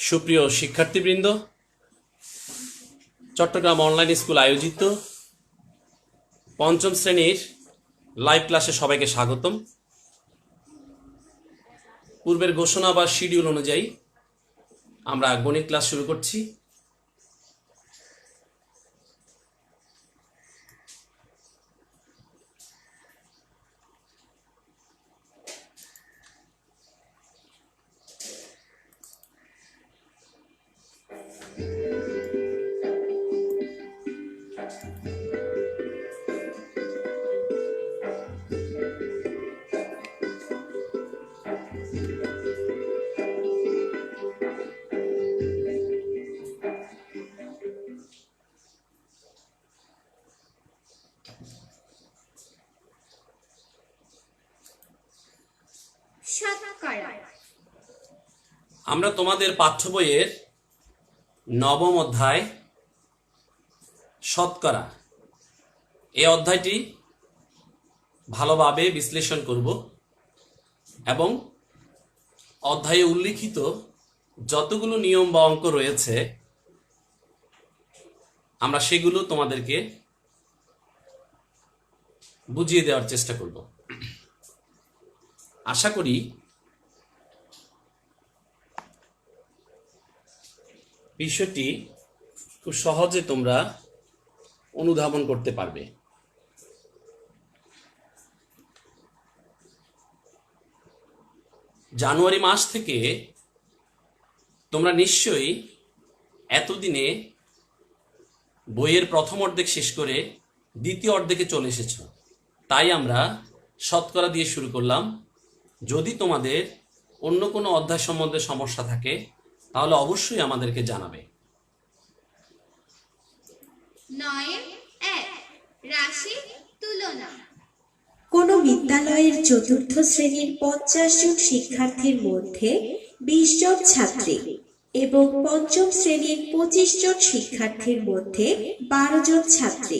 সুপ্রিয় শিক্ষার্থীবৃন্দ, Chittagong online school আয়োজিত পঞ্চম শ্রেণীর লাইভ ক্লাসে সবাইকে স্বাগতম। পূর্বের ঘোষণা বা শিডিউল অনুযায়ী আমরা গণিত ক্লাস শুরু করছি। আমরা তোমাদের পাঠ্য বইয়ের নবম অধ্যায় শতকরা এই অধ্যায়টি ভালোভাবে বিশ্লেষণ করব এবং অধ্যায়ে উল্লিখিত যতগুলো নিয়ম বা অঙ্ক রয়েছে আমরা সেগুলো তোমাদেরকে বুঝিয়ে দেওয়ার চেষ্টা করব। আশা করি বিষয়টি খুব সহজে তোমরা অনুধাবন করতে পারবে। জানুয়ারি মাস থেকে তোমরা নিশ্চয়ই এতদিনে বইয়ের প্রথম অর্ধেক শেষ করে দ্বিতীয় অর্ধেকে চলে এসেছ। তাই আমরা শতকরা দিয়ে শুরু করলাম। যদি তোমাদের অন্য কোনো অধ্যায় সম্বন্ধে সমস্যা থাকে তাহলে অবশ্যই আমাদেরকে জানাবে। 9-1 রাশি তুলনা। কোন বিদ্যালয়ের চতুর্থ শ্রেণীর 50 জন শিক্ষার্থীর মধ্যে 20 জন ছাত্রী এবং পঞ্চম শ্রেণীর 25 জন শিক্ষার্থীর মধ্যে 12 জন ছাত্রী।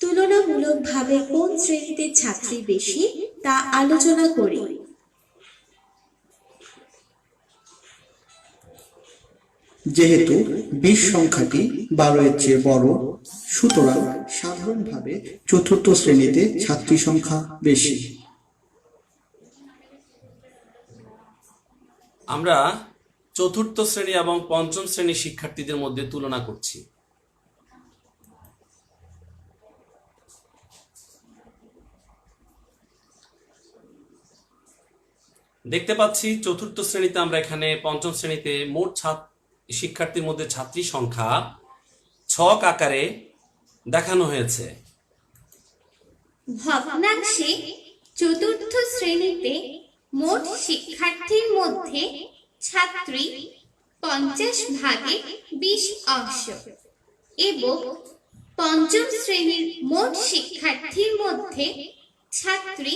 তুলনামূলকভাবে কোন শ্রেণীতে ছাত্রী বেশি তা আলোচনা করি। যেহেতু 20 সংখ্যাটি 12 এর চেয়ে বড়, সুতরাং সাধারণভাবে চতুর্থ শ্রেণীতে ছাত্রী সংখ্যা বেশি। আমরা চতুর্থ শ্রেণী এবং পঞ্চম শ্রেণীর শিক্ষার্থীদের মধ্যে তুলনা করছি। দেখতে পাচ্ছি চতুর্থ শ্রেণীতে আমরা এখানে পঞ্চম শ্রেণীতে মোট শিক্ষার্থীর মধ্যে ছাত্রী সংখ্যা ছক আকারে দেখানো হয়েছে। ভগ্নাংশে চতুর্থ শ্রেণীতে মোট শিক্ষার্থীর মধ্যে ছাত্রী 50 ভাগে 20 অংশ এবং পঞ্চম শ্রেণীর মোট শিক্ষার্থীর মধ্যে ছাত্রী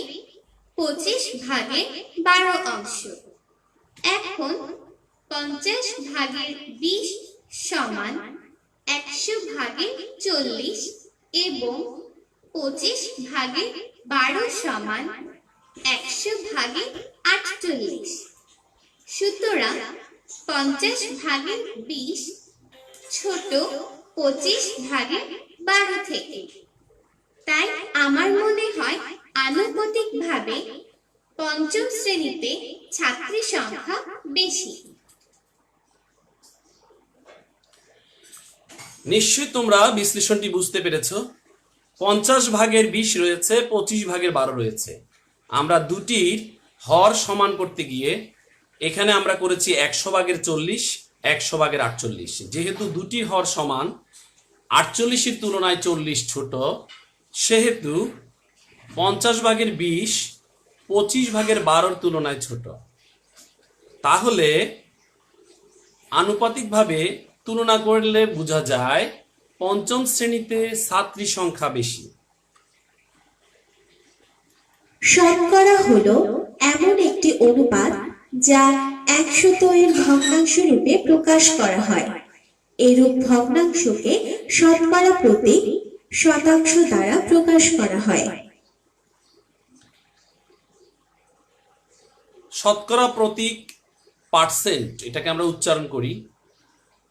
25 ভাগে 12 অংশ। এখন 50 ভাগের 20 সমান 100 ভাগে 40 এবং 25 ভাগে 12 সমান 100 ভাগে 48। সুতরাং 50 ভাগে 20 ছোট 25 ভাগে 12 থেকে। তাই আমার মনে হয় আনুপাতিকভাবে পঞ্চম শ্রেণীতে ছাত্রী সংখ্যা বেশি। নিশ্চয়ই তোমরা বিশ্লেষণটি বুঝতে পেরেছো। 50 ভাগের 20 রয়েছে, 25 ভাগের 12 রয়েছে। আমরা দুটির হর সমান করতে গিয়ে এখানে আমরা করেছি 100 ভাগের 40, 100 ভাগের 48। যেহেতু দুটির হর সমান, 48-এর তুলনায় 40 ছোট, সেহেতু 50 ভাগের 20 25 ভাগের 12-র তুলনায় ছোট। তাহলে আনুপাতিকভাবে তুলনা করলে বোঝা যায় পঞ্চম শ্রেণীতে ছাত্রী সংখ্যা বেশি। শতকরা হলো এমন একটি অনুপাত যা 100 এর ভগ্নাংশ রূপে প্রকাশ করা হয়। এরূপ ভগ্নাংশকে শতকরা প্রতীক শতাংশ দ্বারা প্রকাশ করা হয়। শতকরা প্রতীক পার্সেন্ট, এটাকে আমরা উচ্চারণ করি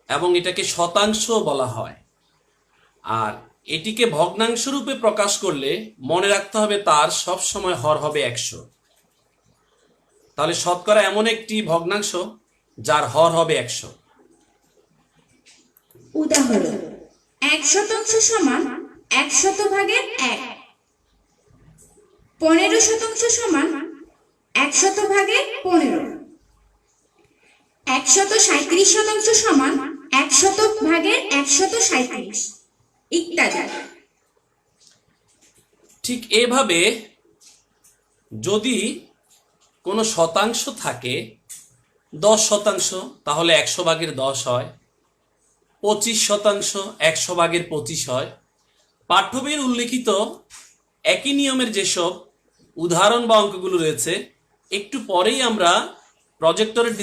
এবং এটাকে শতাংশ বলা হয়। আর এটিকে ভগ্নাংশ রূপে প্রকাশ করলে মনে রাখতে হবে তার সব সময় হর হবে 100। তাহলে শতকরা এমন একটি ভগ্নাংশ যার হর হবে 100। উদাহরণ: 1% সমান 100/1। 15% সমান 100/15। 137% সমান 100/137 ইত্যাদি। ঠিক এভাবে যদি কোনো শতাংশ থাকে 10%, তাহলে 100/10 হয়। 25% 100/25 হয়। পাঠ্য বইয়ে উল্লেখিত একই নিয়মের যেসব উদাহরণ বা অঙ্কগুলো রয়েছে, একটু পরেই আমরা প্রজেক্টরের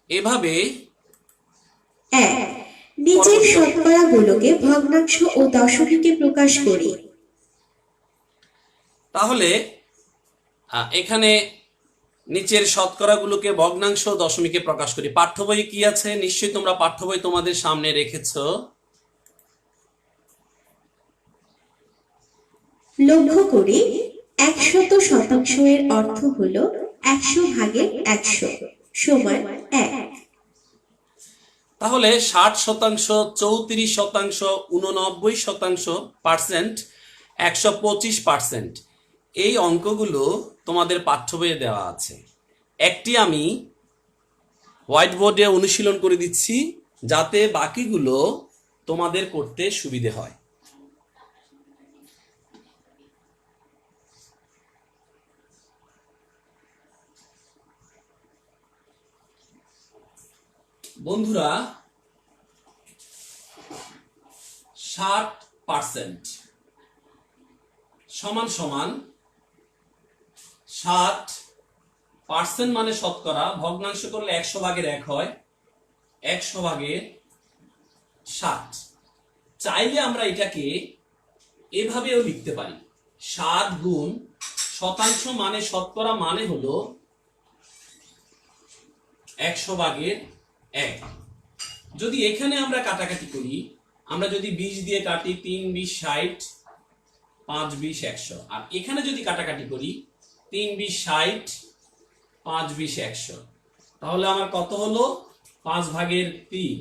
এভাবে 1. নিচের শতকরাগুলোকে ভগ্নাংশ ও দশমিকে প্রকাশ করি। তাহলে এখানে নিচের শতকরাগুলোকে ভগ্নাংশ ও দশমিকে প্রকাশ করি। পাঠ্য বই কি আছে? নিশ্চয়ই তোমরা পাঠ্য বই তোমাদের সামনে রেখেছো। লক্ষ্য করি 100% এর অর্থ হলো 100/100 সমান 1। তাহলে 60%, 34%, 89%, 125% এই অঙ্কগুলো তোমাদের পাঠ্য বইয়ে দেওয়া আছে। একটি আমি হোয়াইট বোর্ডে অনুশীলন করে দিচ্ছি যাতে বাকিগুলো তোমাদের করতে সুবিধে হয়। বন্ধুরা, 60% সমান সমান 60% মানে শতকরা, ভগ্নাংশ করলে 100/1 হয়, 100/60। চাইলে আমরা এটাকে এভাবেও লিখতে পারি, 7 গুণ শতাংশ মানে শতকরা মানে হলো 100/1। যদি এখানে আমরা কাটাকাটি করি, আমরা যদি 20 দিয়ে কাটি, 3 20 60, 5 20 100। আর এখানে যদি কাটাকাটি করি, 3 20 60, 5 20 100, তাহলে আমার কত হলো? 5/3।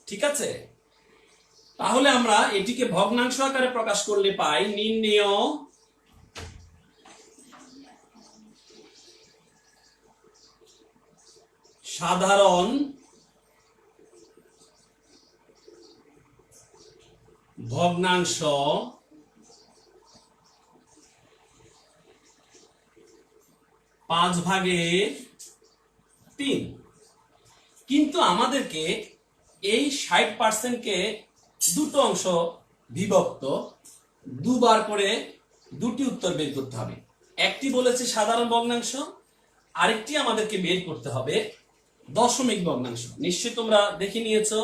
ঠিক আছে? তাহলে আমরা এটিকে ভগ্নাংশ আকারে প্রকাশ করলে পাই, নির্ণেয় সাধারণ ভগ্নাংশ 5/3। কিন্তু আমাদেরকে এই 60%কে দুটো অংশ বিভক্ত দুবার করে দুটি উত্তর বের করতে হবে। একটি বলেছে সাধারণ ভগ্নাংশ, আরেকটি আমাদেরকে বের করতে হবে দশমিক ভগ্নাংশ। নিশ্চয়ই তোমরা দেখে নিয়েছো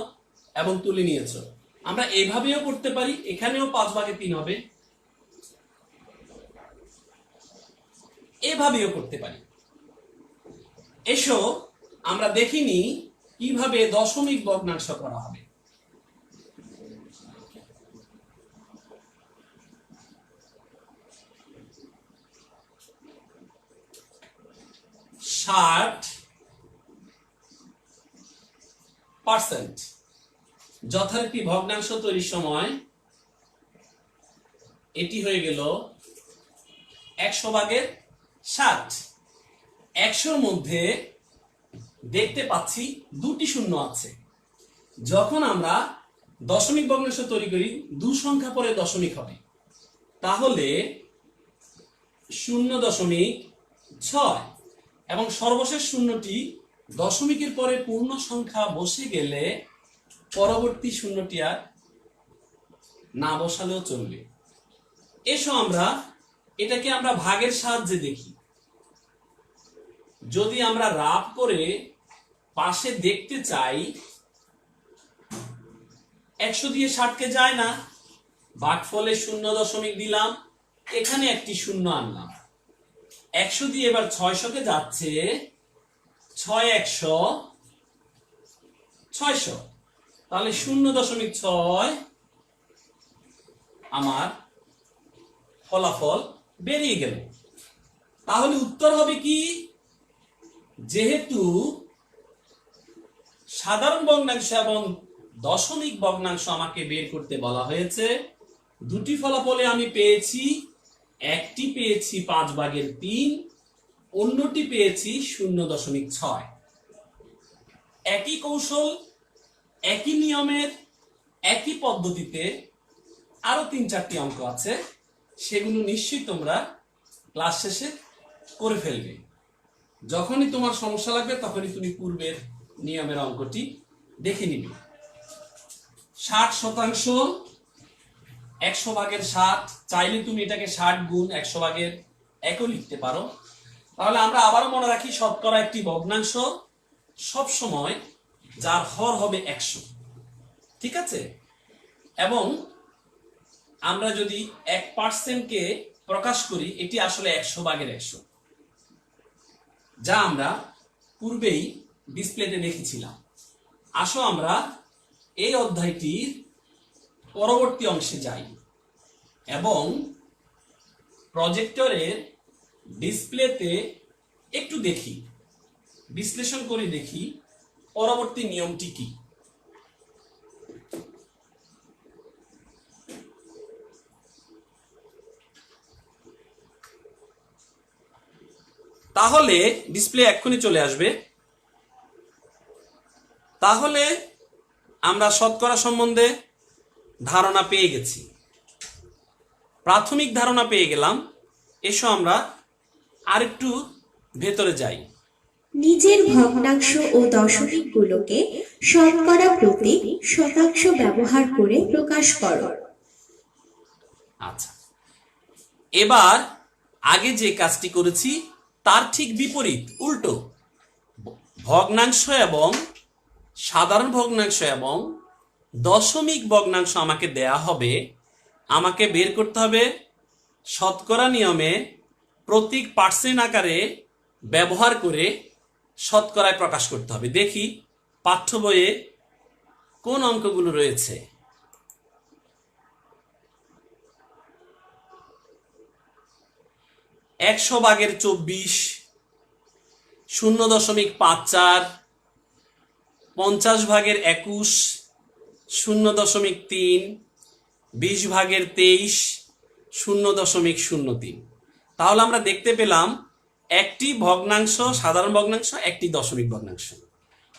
এবং তুলে নিয়েছো। আমরা এইভাবেও করতে পারি, এখানেও 5/3 হবে, এভাবেও করতে পারি। এসো আমরা দেখিনি কিভাবে দশমিক ভগ্নাংশ করা হবে। %, যথারীতি ভগ্নাংশ তৈরির সময় এটি হয়ে গেল 100/7। 100-র মধ্যে দেখতে পাচ্ছি দুটি শূন্য আছে। যখন আমরা দশমিক ভগ্নাংশ তৈরি করি, 2 সংখ্যা পরে দশমিক হবে, তাহলে 0.6 এবং সর্বশেষ শূন্যটি দশমিকের পরে পূর্ণ সংখ্যা বসে গেলে পরবর্তী শূন্যটি আর না বসালেও চলবে। এসো আমরা এটাকে আমরা ভাগের সাহায্যে দেখি। যদি আমরা রাফ করে পাশে দেখতে চাই, 100 দিয়ে 60কে যায় না, ভাগফলে 0 দশমিক দিলাম, এখানে একটি শূন্য আনলাম, 100 দিয়ে এবার 600 কে যাচ্ছে 6 100 600, তাহলে 0.6 আমার ফলাফল বেরিয়ে গেল। তাহলে উত্তর হবে কি, যেহেতু সাধারণ ভগ্নাংশ এবং দশমিক ভগ্নাংশ আমাকে বের করতে বলা হয়েছে, দুটি ফলাফলে আমি পেয়েছি, একটি পেয়েছি 5/3, অন্যটি পেয়েছি 0.6। একই কৌশল, একই নিয়মের, একই পদ্ধতিতে আরো 3-4টি অঙ্ক আছে, সেগুলো নিশ্চয়ই তোমরা ক্লাস শেষে করে ফেলবে। যখনই তোমার সমস্যা লাগবে তখনই তুমি পূর্বের নিয়মের অঙ্কটি দেখে নিবে। 60%, 100/7, চাইলে তুমি এটাকে 60 গুণ 100/1 লিখতে পারো। তাহলে আমরা আবারও মনে রাখি, শতকরা একটি ভগ্নাংশ সব সময় যার হর হবে 100, ঠিক আছে? এবং আমরা যদি 1% কে প্রকাশ করি, এটি আসলে 100/100, যা আমরা পূর্বেই ডিসপ্লেতে দেখেছিলাম। আসো আমরা এই অধ্যায়টির পরবর্তী অংশে যাই এবং প্রজেক্টরের ডিসপ্লেতে একটু দেখি, বিশ্লেষণ করে দেখি পরবর্তী নিয়মটি কি। তাহলে ডিসপ্লে এক্ষুনি চলে আসবে। তাহলে আমরা শতকরা সম্বন্ধে ধারণা পেয়ে গেছি, প্রাথমিক ধারণা পেয়ে গেলাম। এসো আমরা আরেকটু ভেতরে যাই। নিজের ভগ্নাংশ ও দশমিকগুলোকে শতকরা প্রতি শতাংশ ব্যবহার করে প্রকাশ করো। আচ্ছা, এবার আগে যে কাজটি করেছি তার ঠিক বিপরীত, উল্টো। ভগ্নাংশ এবং সাধারণ ভগ্নাংশ এবং দশমিক ভগ্নাংশ আমাকে দেয়া হবে, আমাকে বের করতে হবে শতকরা নিয়মে প্রতীক পার্সেন্ট আকারে ব্যবহার করে শতকরায় প্রকাশ করতে হবে। দেখি পাঠ্য বইয়ে কোন অঙ্কগুলো রয়েছে। একশো ভাগের 24, 0.54, 50/21, 0.3, 20/23, 0.03। তাহলে আমরা দেখতে পেলাম একটি ভগ্নাংশ সাধারণ ভগ্নাংশ, একটি দশমিক ভগ্নাংশ,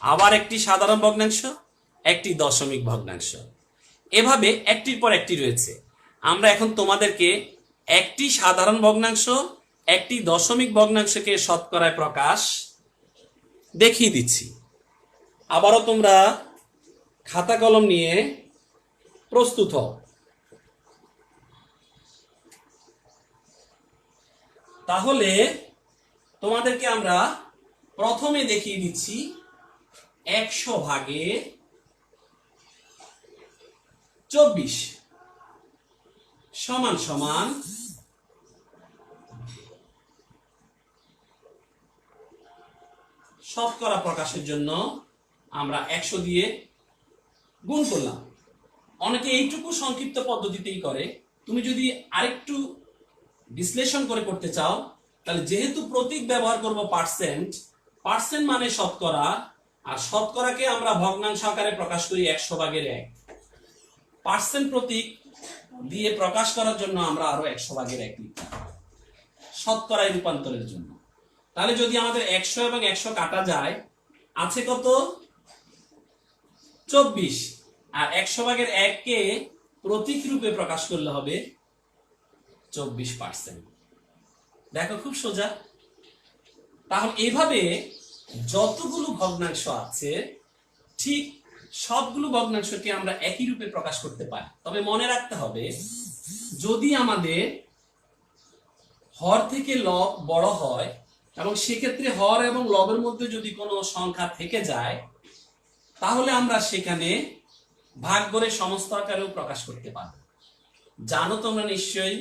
আবার একটি সাধারণ ভগ্নাংশ, একটি দশমিক ভগ্নাংশ, এভাবে একটির পর একটি রয়েছে। আমরা এখন তোমাদেরকে একটি সাধারণ ভগ্নাংশ, একটি দশমিক ভগ্নাংশকে শতকরায় প্রকাশ দেখিয়ে দিচ্ছি। আবারও তোমরা খাতা কলম নিয়ে প্রস্তুত হও। তাহলে তোমাদেরকে আমরা প্রথমে দেখিয়ে দিচ্ছি 100/24 সমান সমান শতকরা প্রকাশের জন্য আমরা 100 দিয়ে গুণ করলাম। অনেকে এইটুকু সংক্ষিপ্ত পদ্ধতিতেই করে। তুমি যদি আরেকটু বিশ্লেষণ করে করতে চাও, তাহলে যেহেতু প্রতীক ব্যবহার করব পার্সেন্ট, পার্সেন্ট মানে শতকরা, আর শতকরাকে আমরা ভগ্নাংশ আকারে প্রকাশ করি 100/1। পার্সেন্ট প্রতীক দিয়ে প্রকাশ করার জন্য আমরা আরো 100/1 লিখতাম শতকরায় রূপান্তরের জন্য। তাহলে যদি আমাদের 100 এবং 100 কাটা যায়, আছে কত? 24। আর 100/1 কে প্রতীক রূপে প্রকাশ করলে হবে 24%। দেখো খুব সোজা। তাহলে এইভাবে যতগুলো ভগ্নাংশ আছে ঠিক সবগুলো ভগ্নাংশকে আমরা একই রূপে প্রকাশ করতে পারি। তবে মনে রাখতে হবে, যদি আমাদের হর থেকে লব বড় হয় এবং সেক্ষেত্রে হর এবং লবের মধ্যে যদি কোনো সংখ্যা থেকে যায়, তাহলে আমরা সেখানে ভাগ করে সমস্ত আকারেও প্রকাশ করতে পারব। জানো তোমরা নিশ্চয়ই,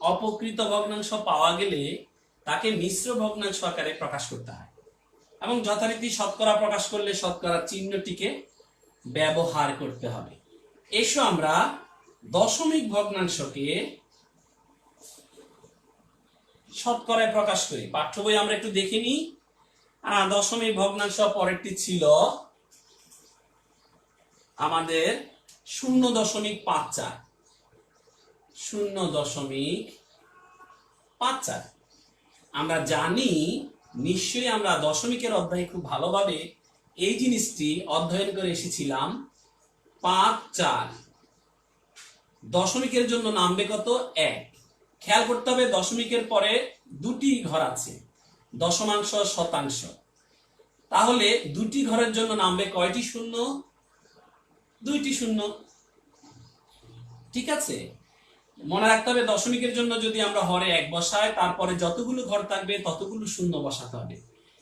অপকৃত ভগ্নাংশ পাওয়া গেলে তাকে মিশ্র ভগ্নাংশ আকারে প্রকাশ করতে হয় এবং যথারীতি শতকরা প্রকাশ করলে শতকরা চিহ্নটিকে ব্যবহার করতে হবে। এসো আমরা দশমিক ভগ্নাংশকে শতকরায় প্রকাশ করি। পাঠ্য বই আমরা একটু দেখে নিই। দশমিক ভগ্নাংশ পরেরটি ছিল আমাদের 0.54। 0.54 আমরা জানি, নিশ্চয়ই আমরা দশমিকের অধ্যায়ে খুব ভালোভাবে এই জিনিসটি অধ্যয়ন করে এসেছিলাম। 5-4 দশমিকের জন্য নামবে কত? 1। খেয়াল করতে হবে দশমিকের পরে দুটি ঘর আছে, দশমাংশ, শতাংশ। তাহলে দুটি ঘরের জন্য নামবে কয়টি শূন্য? 2টি শূন্য। ঠিক আছে, মনে রাখতে হবে দশমিকের জন্য যদি আমরা হরে 1 বসাই, তারপরে যতগুলো ঘর থাকবে ততগুলো শূন্য বসাতে হবে।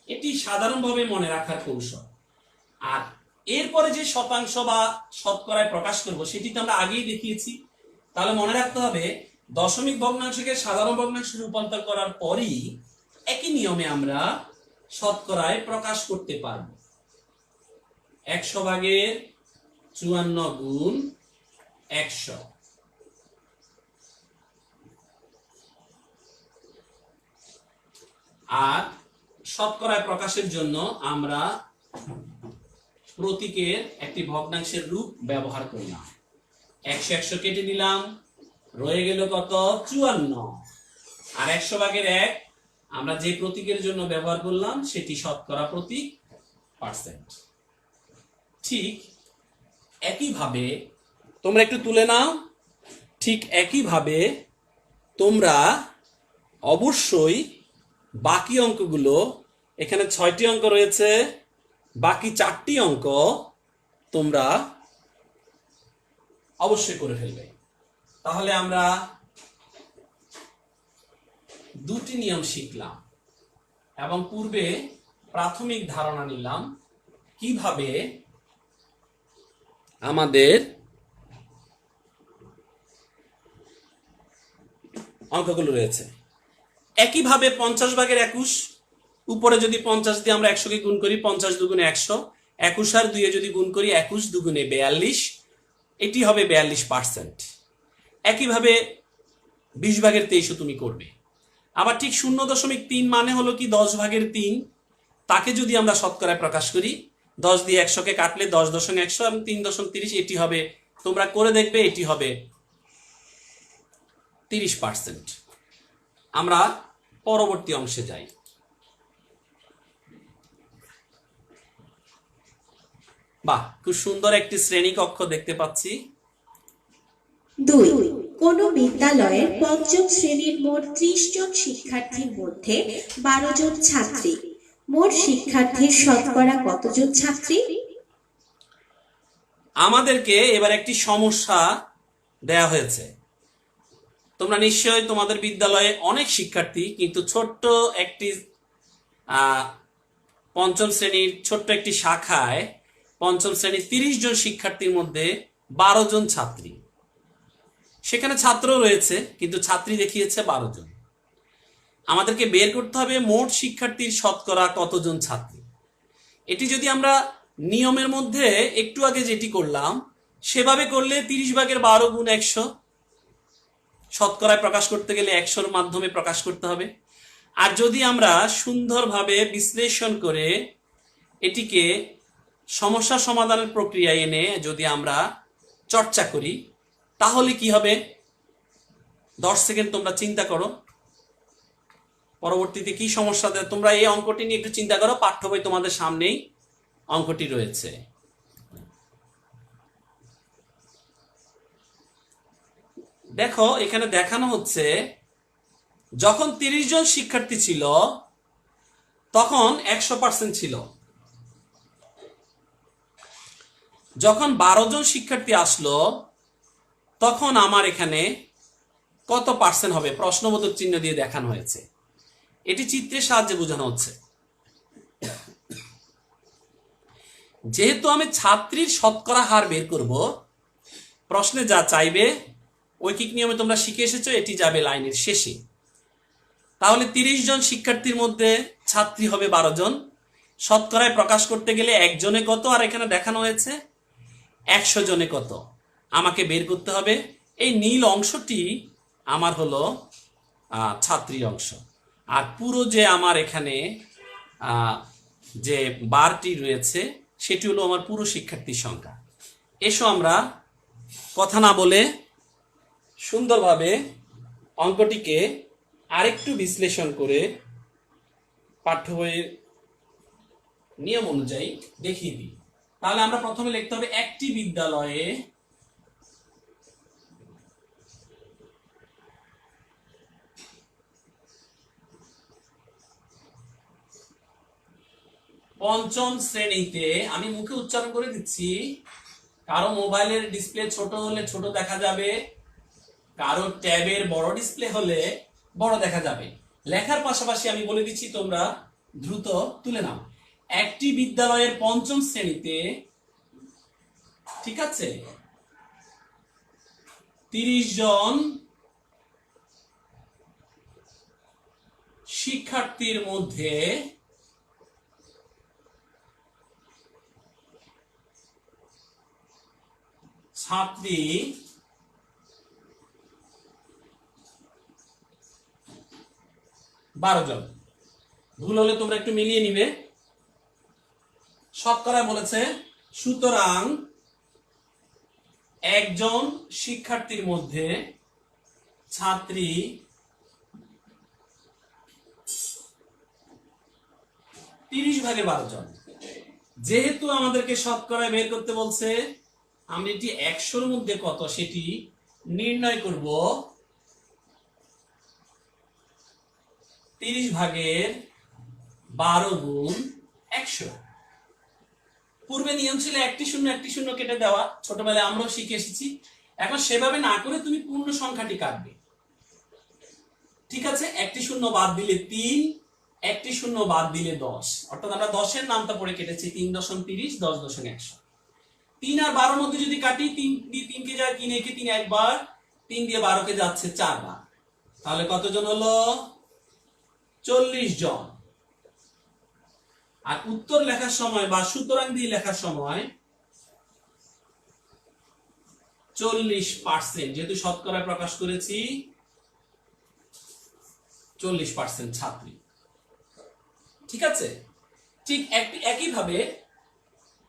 এটি সাধারণভাবে মনে রাখার কৌশল। আর এরপরে যে শতাংশ বা শতকরায় প্রকাশ করব সেটি তো আমরা আগেই দেখিয়েছি। তাহলে মনে রাখতে হবে দশমিক ভগ্নাংশকে সাধারণ ভগ্নাংশে রূপান্তর করার পরই একই নিয়মে আমরা শতকরায় প্রকাশ করতে পারব। 100/54 গুণ 100। আর শতকরায় প্রকাশের জন্য আমরা প্রতীকের একটি ভগ্নাংশের রূপ ব্যবহার করলাম। 100 কেটে দিলাম, রয়ে গেল কত? 54। আর 100/1 আমরা যে প্রতীকের জন্য ব্যবহার করলাম সেটি শতকরা প্রতীক পার্সেন্ট। ঠিক একইভাবে তোমরা একটু তুলে নাও। ঠিক একইভাবে তোমরা অবশ্যই বাকি অঙ্কগুলো, এখানে 6টি অঙ্ক রয়েছে, বাকি 4টি অঙ্ক তোমরা অবশ্যই করে ফেলবে। তাহলে আমরা দুটি নিয়ম শিখলাম এবং পূর্বে প্রাথমিক ধারণা নিলাম কিভাবে আমাদের অঙ্কগুলো রয়েছে। একইভাবে 50/21 উপরে যদি 50 দিয়ে আমরা 100 কে গুণ করি, 50 দুগুণে 100, 21 আর 2 যদি গুণ করি 21 দুগুণে 42, এটি হবে 42%। একইভাবে 20/23 তুমি করবে। আবার ঠিক 0.3 মানে হলো কি 10/3, তাকে যদি আমরা শতকরায় প্রকাশ করি, 10 দিয়ে 100 কে কাটলে 10.100 এবং 3.30, এটি হবে, তোমরা করে দেখবে, এটি হবে 30%। আমরা পরবর্তী অংশে যাই। বাহ, খুব সুন্দর একটি শ্রেণী কক্ষ দেখতে পাচ্ছি। 2. কোন বিদ্যালয়ের পঞ্চম শ্রেণীর মোট 30 জন শিক্ষার্থীর মধ্যে 12 জন ছাত্রী। মোট শিক্ষার্থীর শতকরা কতজন ছাত্রী? আমাদেরকে এবার একটি সমস্যা দেয়া হয়েছে। তোমরা নিশ্চয়ই তোমাদের বিদ্যালয়ে অনেক শিক্ষার্থী, কিন্তু ছোট্ট একটি পঞ্চম শ্রেণীর ছোট্ট একটি শাখায় পঞ্চম শ্রেণীর 30 জন শিক্ষার্থীর মধ্যে 12 জন ছাত্রী। সেখানে ছাত্র রয়েছে কিন্তু ছাত্রী দেখিয়েছে 12 জন। আমাদেরকে বের করতে হবে মোট শিক্ষার্থীর শতকরা কতজন ছাত্রী। এটি যদি আমরা নিয়মের মধ্যে একটু আগে যেটি করলাম সেভাবে করলে 30/12 গুণ 100, শতকরায় প্রকাশ করতে গেলে 100-র মাধ্যমে প্রকাশ করতে হবে। আর যদি আমরা সুন্দরভাবে বিশ্লেষণ করে এটিকে সমস্যা সমাধানের প্রক্রিয়ায় এনে যদি আমরা চর্চা করি তাহলে কি হবে? 10 সেকেন্ড তোমরা চিন্তা করো, পরবর্তীতে কি সমস্যা দেয় তোমরা এই অঙ্কটি নিয়ে একটু চিন্তা করো। পাঠ্য বই তোমাদের সামনেই অঙ্কটি রয়েছে। দেখো, এখানে দেখানো হচ্ছে যখন 30 জন শিক্ষার্থী ছিল তখন 100% ছিল। যখন 12 জন শিক্ষার্থী আসলো তখন আমার এখানে কত পার্সেন্ট হবে প্রশ্নবোধক চিহ্ন দিয়ে দেখানো হয়েছে। এটি চিত্রের সাহায্যে বোঝানো হচ্ছে। যেহেতু আমি ছাত্রীর শতকরা হার বের করব, প্রশ্নে যা চাইবে ঐকিক নিয়মে তোমরা শিখে এসেছো, এটি যাবে লাইনের শেষে। তাহলে 30 জন শিক্ষার্থীর মধ্যে ছাত্রী হবে 12 জন। শতকরায় প্রকাশ করতে গেলে একজনে কত, আর এখানে দেখানো হয়েছে 100 জনে কত, আমাকে বের করতে হবে। এই নীল অংশটি আমার হলো ছাত্রী অংশ, আর পুরো যে আমার এখানে যে বারটি রয়েছে সেটি হলো আমার পুরো শিক্ষার্থীর সংখ্যা। এসো আমরা কথা না বলে সুন্দরভাবে অঙ্কটিকে আরেকটু বিশ্লেষণ করে পাঠ্য বইয়ের নিয়ম অনুযায়ী দেখিয়ে দিই। তাহলে আমরা প্রথমে লিখতে হবে একটি বিদ্যালয়ে পঞ্চম শ্রেণীতে, আমি মুখে উচ্চারণ করে দিচ্ছি, কারো মোবাইলের ডিসপ্লে ছোট হলে ছোট দেখা যাবে, কারো ট্যাবের বড় ডিসপ্লে হলে বড় দেখা যাবে। লেখার পাশাপাশি আমি বলে দিচ্ছি, তোমরা দ্রুত তুলে নাও। একটি বিদ্যালয়ের পঞ্চম শ্রেণীতে, ঠিক আছে, 30 জন শিক্ষার্থীর মধ্যে ছাত্রী 12 জন। ভুল হলে তোমরা একটু মিলিয়ে নিবে। শতকরা বলেছে, সুতরাং একজন শিক্ষার্থীর মধ্যে ছাত্রী 30 ভাগের 12 জন। যেহেতু আমাদেরকে শতকরায় বের করতে বলছে, আমি এটি 100-র মধ্যে কত সেটি নির্ণয় করব 30 ভাগের 12 গুণ 100। পূর্বে নিয়ম ছিল একটি শূন্য কেটে দেওয়া, ছোটবেলায় আমরাও শিখে এসেছি। এখন সেভাবে না করে তুমি পূর্ণ সংখ্যাটি কাটবে, ঠিক আছে। একটি শূন্য বাদ দিলে 3, একটি শূন্য বাদ দিলে 10, অর্থাৎ আমরা 10-এর নামটা পড়ে কেটেছি 3.30, 10.100। 3 আর 12-র মধ্যে যদি কাটি, 3 দিয়ে 3 কে যায় 3, একে 3 একবার, 3 দিয়ে 12-কে যাচ্ছে 4 বার, তাহলে কতজন হলো? 40 জন। আর উত্তর লেখার সময় বা সুতরাং দিয়ে লেখার সময় 40%, যেহেতু শতকরায় প্রকাশ করেছি, 40% ছাত্রী, ঠিক আছে। ঠিক একইভাবে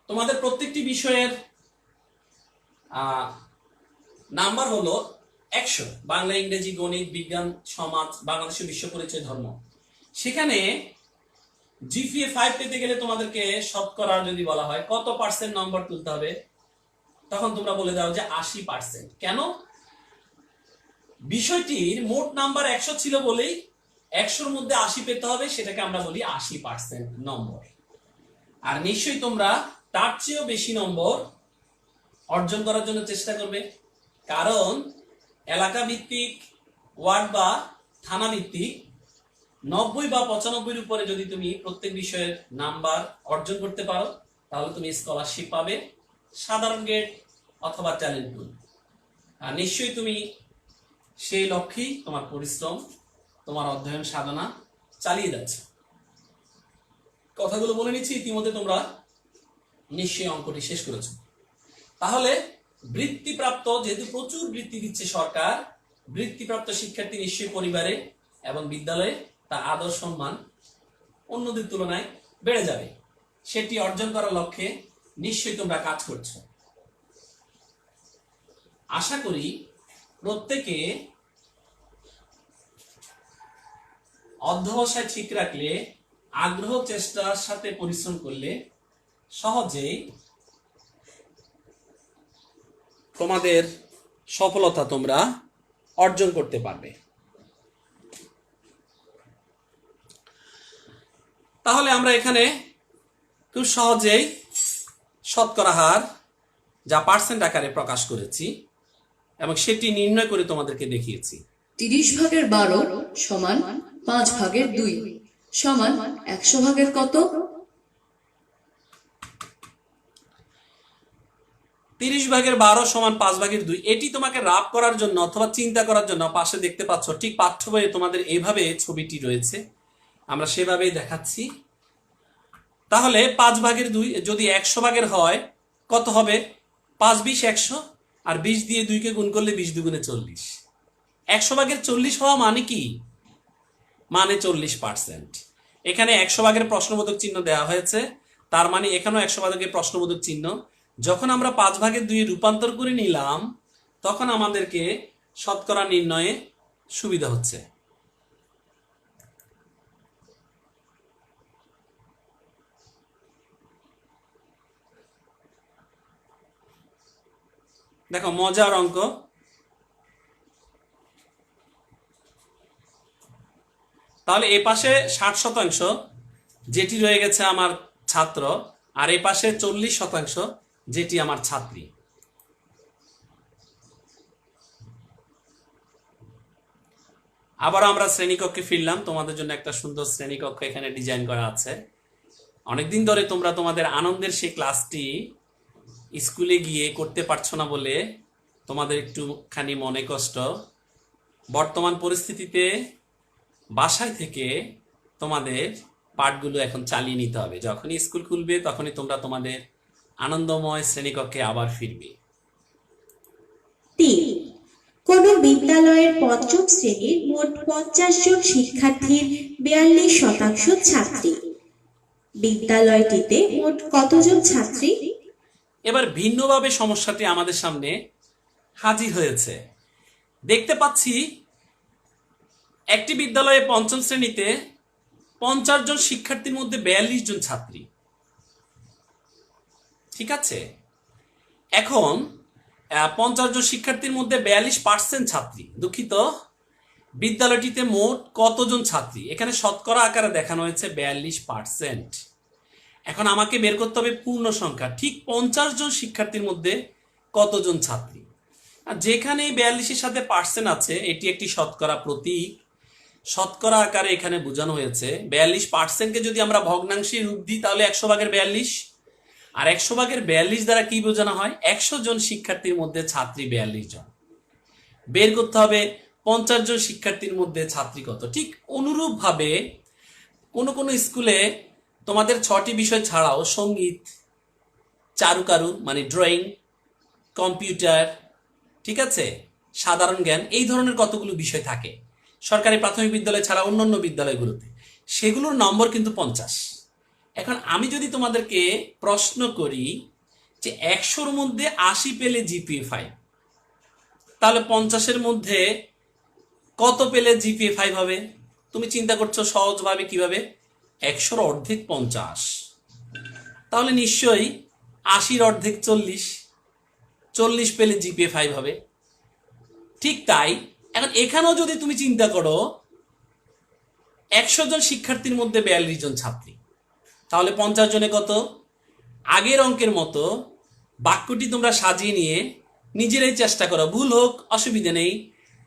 তোমাদের প্রত্যেকটি বিষয়ের নাম্বার হলো 100। বাংলা, ইংরেজি, গণিত, বিজ্ঞান, সমাজ, বাংলাদেশের বিশ্ব পরিচয়, ধর্ম। সেখানে জিপিএ 5 পেতে গেলে তোমাদেরকে শতকরা যদি বলা হয় কত পার্সেন্ট নম্বর তুলতে হবে, তখন তোমরা বলে দাও যে 80%। কেন? বিষয়টির মোট নাম্বার 100 ছিল বলেই 100-র মধ্যে 80 পেতে হবে, সেটাকে আমরা বলি 80% নম্বর। আর নিশ্চয়ই তোমরা তার চেয়েও বেশি নম্বর অর্জন করার জন্য চেষ্টা করবে, কারণ এলাকা ভিত্তিক, ওয়ার্ড বা থানা ভিত্তিক 90 বা 95-এর উপরে যদি তুমি প্রত্যেক বিষয়ের নাম্বার অর্জন করতে পারো, তাহলে তুমি স্কলারশিপ পাবে, সাধারণ গ্রেড অথবা ট্যালেন্ট পুল। আর নিশ্চয়ই তুমি সেই লক্ষ্যেই তোমার পরিশ্রম, তোমার অধ্যয়ন সাধনা চালিয়ে যাচ্ছে। কথাগুলো বলে নিচ্ছি, ইতিমধ্যে তোমরা নিশ্চয়ই অঙ্কটি শেষ করেছো। তাহলে বৃত্তিপ্রাপ্ত, যেহেতু প্রচুর বৃত্তি দিচ্ছে সরকার, বৃত্তিপ্রাপ্ত শিক্ষার্থী নিশ্চয়ই পরিবারে এবং বিদ্যালয়ে তার আদর সম্মান অন্যদের তুলনায় বেড়ে যাবে। সেটি অর্জন করার লক্ষ্যে নিশ্চয়ই তোমরা কাজ করছো। আশা করি প্রত্যেকে অধ্যবসায় ঠিক রাখলে, আগ্রহ চেষ্টার সাথে পরিশ্রম করলে সহজেই তোমাদের সফলতা তোমরা অর্জন করতে পারবে। তাহলে আমরা এখানে খুব সহজেই শতকরা হার যা পার্সেন্ট আকারে প্রকাশ করেছি এবং সেটি নির্ণয় করে তোমাদেরকে দেখিয়েছি। 30 ভাগের 12 সমান 5 ভাগের 2 সমান 100 ভাগের কত? 30/12 সমান 5/2। এটি তোমাকে রাব করার জন্য অথবা চিন্তা করার জন্য পাশে দেখতে পাচ্ছ, ঠিক পাঠ্য বইয়ে তোমাদের এইভাবে ছবিটি রয়েছে, আমরা সেভাবেই দেখাচ্ছি। তাহলে 5/2 যদি 100 হয় কত হবে? 5×20 = 100, আর 20 দিয়ে 2কে গুণ করলে 20 2 × 40। 100/40 হওয়া মানে কি? মানে 40%। এখানে 100 প্রশ্নবোধক চিহ্ন দেওয়া হয়েছে, তার মানে এখানেও 100 প্রশ্নবোধক চিহ্ন। যখন আমরা 5/2 রূপান্তর করে নিলাম তখন আমাদেরকে শতকরা নির্ণয়ে সুবিধা হচ্ছে। দেখো মজার অঙ্ক। তাহলে এই পাশে 60% যেটি রয়ে গেছে আমার ছাত্র, আর এই পাশে 40% যেটি আমার ছাত্রী। আবার আমরা শ্রেণীকক্ষে ফিরলাম। তোমাদের জন্য একটা সুন্দর শ্রেণীকক্ষ এখানে ডিজাইন করা আছে। অনেকদিন ধরে তোমরা তোমাদের আনন্দের সেই ক্লাসটি স্কুলে গিয়ে করতে পারছো না বলে তোমাদের একটুখানি মনে কষ্ট। বর্তমান পরিস্থিতিতে বাসায় থেকে তোমাদের পাঠগুলো এখন চালিয়ে নিতে হবে। যখনই স্কুল খুলবে তখনই তোমরা তোমাদের আনন্দময় শ্রেণীকক্ষে আবার ফিরবে। 3. কোন বিদ্যালয়ের পঞ্চম শ্রেণীর মোট 50 জন শিক্ষার্থীর 42% ছাত্রী। বিদ্যালয়টিতে মোট কতজন ছাত্রী? এবার ভিন্নভাবে সমস্যাটি আমাদের সামনে হাজির হয়েছে। দেখতে পাচ্ছি একটি বিদ্যালয়ে পঞ্চম শ্রেণীতে 50 জন শিক্ষার্থীর মধ্যে 42 জন ছাত্রী। ঠিক আছে, এখন 50 জন শিক্ষার্থীর মধ্যে 42% ছাত্রী। দুঃখিত, বিদ্যালয়টিতে মোট কতজন ছাত্রী? এখানে শতকরা আকারে দেখানো হয়েছে 42%। এখন আমাকে বের করতে হবে পূর্ণ সংখ্যা, ঠিক 50 জন শিক্ষার্থীর মধ্যে কতজন ছাত্রী। আর যেখানে 42-এর সাথে পার্সেন্ট আছে এটি একটি শতকরা প্রতীক। শতকরা আকারে এখানে বোঝানো হয়েছে 42%কে যদি আমরা ভগ্নাংশে রূপ দিই তাহলে 100/42, আর 100/42 দ্বারা কি বোঝানো হয়? 100 জন শিক্ষার্থীর মধ্যে ছাত্রী 42 জন। বের করতে হবে 50 জন শিক্ষার্থীর মধ্যে ছাত্রী কত। ঠিক অনুরূপভাবে কোনো কোনো স্কুলে তোমাদের 6টি বিষয় ছাড়াও সঙ্গীত, চারুকারু মানে ড্রয়িং, কম্পিউটার, ঠিক আছে, সাধারণ জ্ঞান, এই ধরনের কতগুলো বিষয় থাকে সরকারি প্রাথমিক বিদ্যালয় ছাড়া অন্যান্য বিদ্যালয়গুলোতে। সেগুলোর নম্বর কিন্তু 50। এখন আমি যদি তোমাদেরকে প্রশ্ন করি যে 100-র মধ্যে 80 পেলে GPA 5, তাহলে 50-এর মধ্যে কত পেলে GPA 5 হবে? তুমি চিন্তা করছো সহজভাবে কিভাবে? 100-র অর্ধেক 50, তাহলে নিশ্চয়ই 80-র অর্ধেক 40, 40 পেলে GPA 5 হবে। ঠিক তাই এখন এখানেও যদি তুমি চিন্তা করো 100 জন শিক্ষার্থীর মধ্যে 42 জন ছাত্রী, তাহলে 50 জনে কত? আগের অঙ্কের মতো বাক্যটি তোমরা সাজিয়ে নিয়ে নিজেরাই চেষ্টা করো, ভুল হোক অসুবিধা নেই,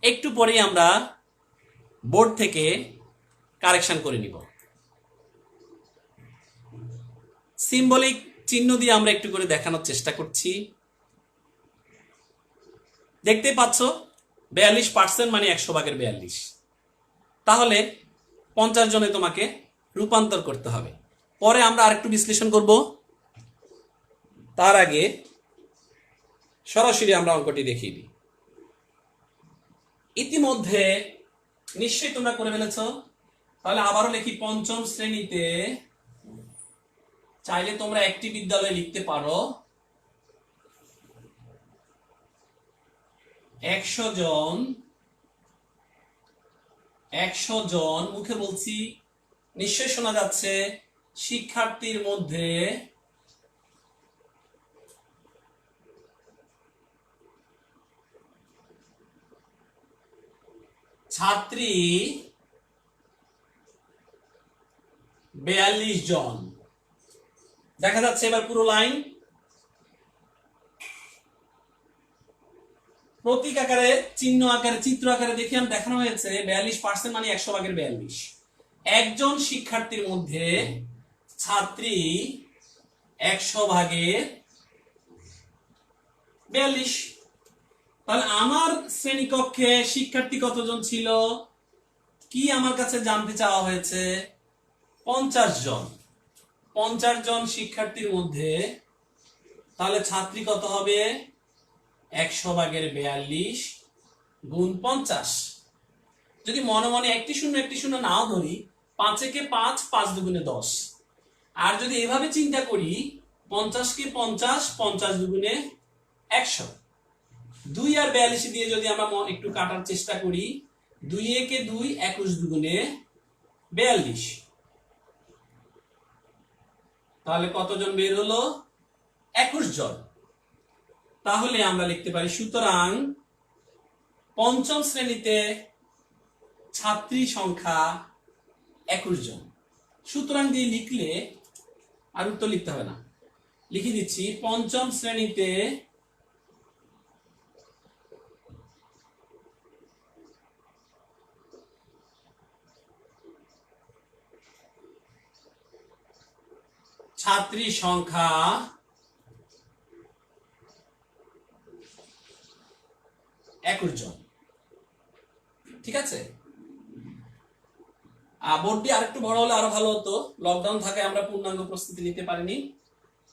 একটু পরেই আমরা বোর্ড থেকে কারেকশন করে নিব। সিম্বলিক চিহ্ন দিয়ে আমরা একটু করে দেখানোর চেষ্টা করছি। দেখতেই পাচ্ছ 42% মানে 100/42। তাহলে 50 জনে তোমাকে রূপান্তর করতে হবে। পরে আমরা আরেকটু বিশ্লেষণ করব, তার আগে সরাসরি আমরা অঙ্কটি দেখিয়ে দিই। ইতিমধ্যে নিশ্চয়ই তোমরা করে ফেলেছ। তাহলে আবারও লিখি, পঞ্চম শ্রেণীতে চাইলে তোমরা একটি বিদ্যালয়ে লিখতে পারো 100 জন, মুখে বলছি নিশ্চয়ই শোনা যাচ্ছে, শিক্ষার্থীর মধ্যে ছাত্রী 42 জন। দেখা যাচ্ছে এবার পুরো লাইন প্রতীক আকারে, চিহ্ন আকারে, চিত্র আকারে দেখিয়ে দেখানো হয়েছে 42% মানে 100/42। একজন শিক্ষার্থীর মধ্যে ছাত্রী 100/42। 42। তাহলে আমার শ্রেণীকক্ষে শিক্ষার্থী কতজন ছিল, কি আমার কাছে জানতে চাওয়া হয়েছে? 50 জন। 50 জন শিক্ষার্থীর মধ্যে তাহলে ছাত্রী কত হবে? 100/42 গুণ 50। যদি মনে মনে একটি শূন্য নাও ধরি, 5 একে 5, 5 দুগুণে 10। আর যদি এভাবে চিন্তা করি, 50 কে 50, 50 দুগুণে 100। 2 আর 42 দিয়ে যদি আমরা একটু কাটার চেষ্টা করি, 2 একে 2, 21 দুগুণে 42। তাহলে কতজন বের হলো? 21 জন। তাহলে আমরা লিখতে পারি, সুতরাং পঞ্চম শ্রেণীতে ছাত্রী সংখ্যা 21 জন। সুতরাং দিয়ে লিখলে আর উত্তর লিখতে হবে না, লিখে দিচ্ছি, পঞ্চম শ্রেণীতে ছাত্রী সংখ্যা 21 জন। ঠিক আছে, বোর্ডটি আরেকটু বড় হলে আরো ভালো হতো। লকডাউন থাকায় আমরা পূর্ণাঙ্গ প্রস্তুতি নিতে পারিনি,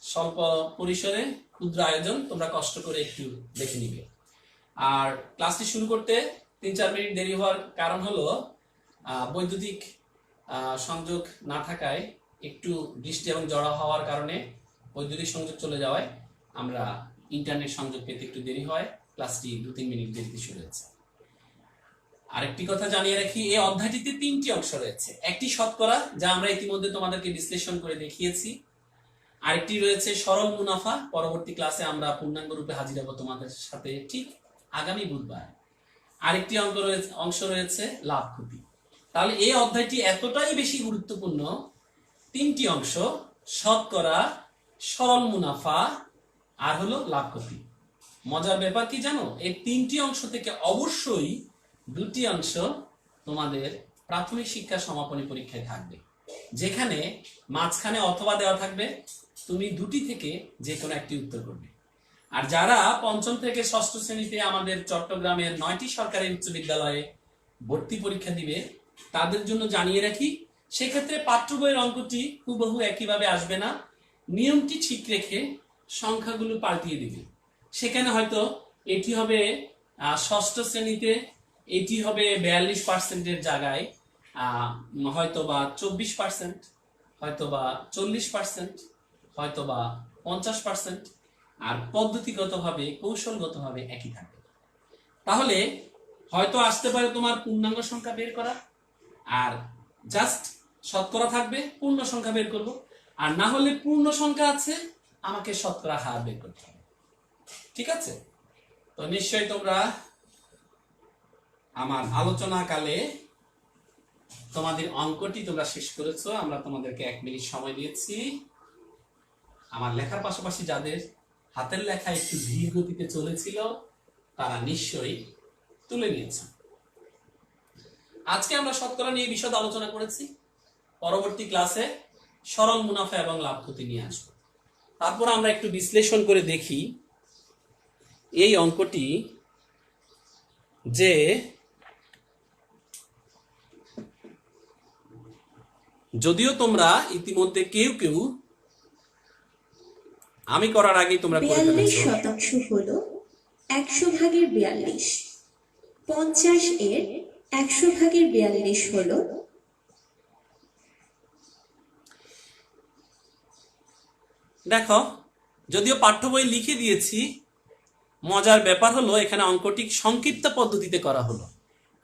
স্বল্প পরিসরে ক্ষুদ্র আয়োজন, তোমরা কষ্ট করে একটু দেখে নিবে। আর ক্লাসটি শুরু করতে 3-4 মিনিট দেরি হওয়ার কারণ হলো বৈদ্যুতিক সংযোগ না থাকায়, একটু বৃষ্টি এবং জড়ো হওয়ার কারণে বৈদ্যুতিক সংযোগ চলে যাওয়ায় আমরা ইন্টারনেট সংযোগ পেতে একটু দেরি হয়, ক্লাসটি 2-3 মিনিট দেরিতে শুরু হয়েছে। আরেকটি কথা জানিয়ে রাখি, এই অধ্যায়টিতে 3টি অংশ রয়েছে। একটি শতকরা, যা আমরা ইতিমধ্যে তোমাদেরকে বিশ্লেষণ করে দেখিয়েছি। আরেকটি রয়েছে সরল মুনাফা, পরবর্তী ক্লাসে আমরা পূর্ণাঙ্গ রূপে হাজির হব তোমাদের সাথে ঠিক আগামী বুধবার। আরেকটি অংশ রয়েছে লাভ ক্ষতি। তাহলে এই অধ্যায়টি এতটাই বেশি গুরুত্বপূর্ণ, 3টি অংশ, শতকরা, সরল মুনাফা আর হলো লাভ ক্ষতি। মজার ব্যাপার কি জানো, এই 3টি অংশ থেকে অবশ্যই 2টি অংশ তোমাদের প্রাথমিক শিক্ষা সমাপনী পরীক্ষায় থাকবে, যেখানে মাঝখানে অথবা দেওয়া থাকবে, তুমি 2টি থেকে যে কোনো একটি উত্তর করবে। আর যারা পঞ্চম থেকে ষষ্ঠ শ্রেণীতে আমাদের চট্টগ্রামের 9টি সরকারি উচ্চ বিদ্যালয়ে ভর্তি পরীক্ষা দিবে, তাদের জন্য জানিয়ে রাখি, সেক্ষেত্রে পাঠ্য বইয়ের অঙ্কটি হুবহু একইভাবে আসবে না, নিয়মটি ঠিক রেখে সংখ্যাগুলো পাল্টিয়ে দিবে। সেখানে হয়তো এটি হবে ষষ্ঠ শ্রেণীতে এটি হবে 42%-এর জায়গায় হয়তো বা 24%, হয়তো বা 40%, হয়তো বা 50%, আর পদ্ধতিগতভাবে কৌশলগতভাবে একই থাকবে। তাহলে হয়তো আসতে পারে তোমার পূর্ণাঙ্গ সংখ্যা বের করা, আর জাস্ট শতকরা থাকবে, পূর্ণ সংখ্যা বের করব। আর না হলে পূর্ণ সংখ্যা আছে, আমাকে শতকরা হার বের করতে হবে। ঠিক আছে, তো নিশ্চয়ই তোমরা আমার আলোচনাকালে তোমাদের অঙ্কটি তোমরা শেষ করেছো। আমরা তোমাদেরকে 1 মিনিট সময় দিয়েছি। আমার লেখার পাশাপাশি যাদের হাতের লেখা একটু ধীর গতিতে চলেছিল, তারা নিশ্চয়ই তুলে নিয়েছে। আজকে আমরা শতকরা নিয়ে বিশদ আলোচনা করেছি। পরবর্তী ক্লাসে সরল মুনাফা এবং লাভ ক্ষতি নিয়ে আসবো। তারপর আমরা একটু বিশ্লেষণ করে দেখি এই অঙ্কটি, যে যদিও তোমরা ইতিমধ্যে কেউ কেউ আমি করার আগে তোমরা করে 42% হলো 100/42। 50 এর 100/42 হলো, দেখো, যদিও পাঠ্য বই লিখে দিয়েছি, মজার ব্যাপার হলো এখানে অঙ্কটি সংক্ষিপ্ত পদ্ধতিতে করা হলো।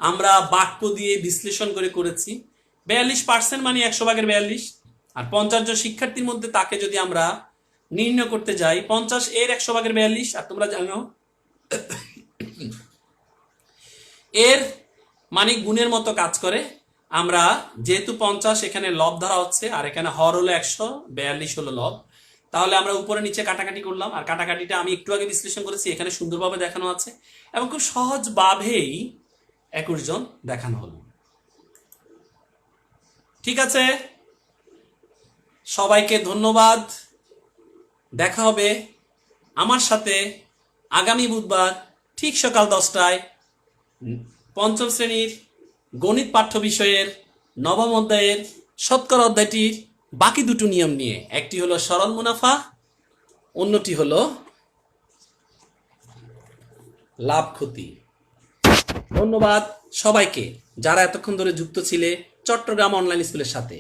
আমরা বাক্য দিয়ে বিশ্লেষণ করে করেছি। 42% মানে 100/42, আর 50 জন শিক্ষার্থীর মধ্যে তাকে যদি আমরা নির্ণয় করতে যাই, 50 এর 100/42, আর তোমরা জানো এর মানে গুণের মতো কাজ করে। আমরা যেহেতু 50 এখানে লব ধরা হচ্ছে, আর এখানে হর হলো 100, 42 হলো লব, তাহলে আমরা উপরে নিচে কাটাকাটি করলাম। আর কাটাকাটিটা আমি একটু আগে বিশ্লেষণ করেছি, এখানে সুন্দরভাবে দেখানো আছে এবং খুব সহজভাবেই 21 জন দেখানো হলো। ঠিক আছে, সবাইকে ধন্যবাদ। দেখা হবে আমার সাথে আগামী বুধবার ঠিক সকাল 10টায় পঞ্চম শ্রেণীর গণিত পাঠ্য বিষয়ের নবম অধ্যায়ের শতকরা অধ্যায়টির বাকি দুটো নিয়ম নিয়ে, একটি হলো সরল মুনাফা, অন্যটি হলো লাভ ক্ষতি। ধন্যবাদ সবাইকে যারা এতক্ষণ ধরে যুক্ত ছিলে চট্টগ্রাম অনলাইন স্কুলের সাথে।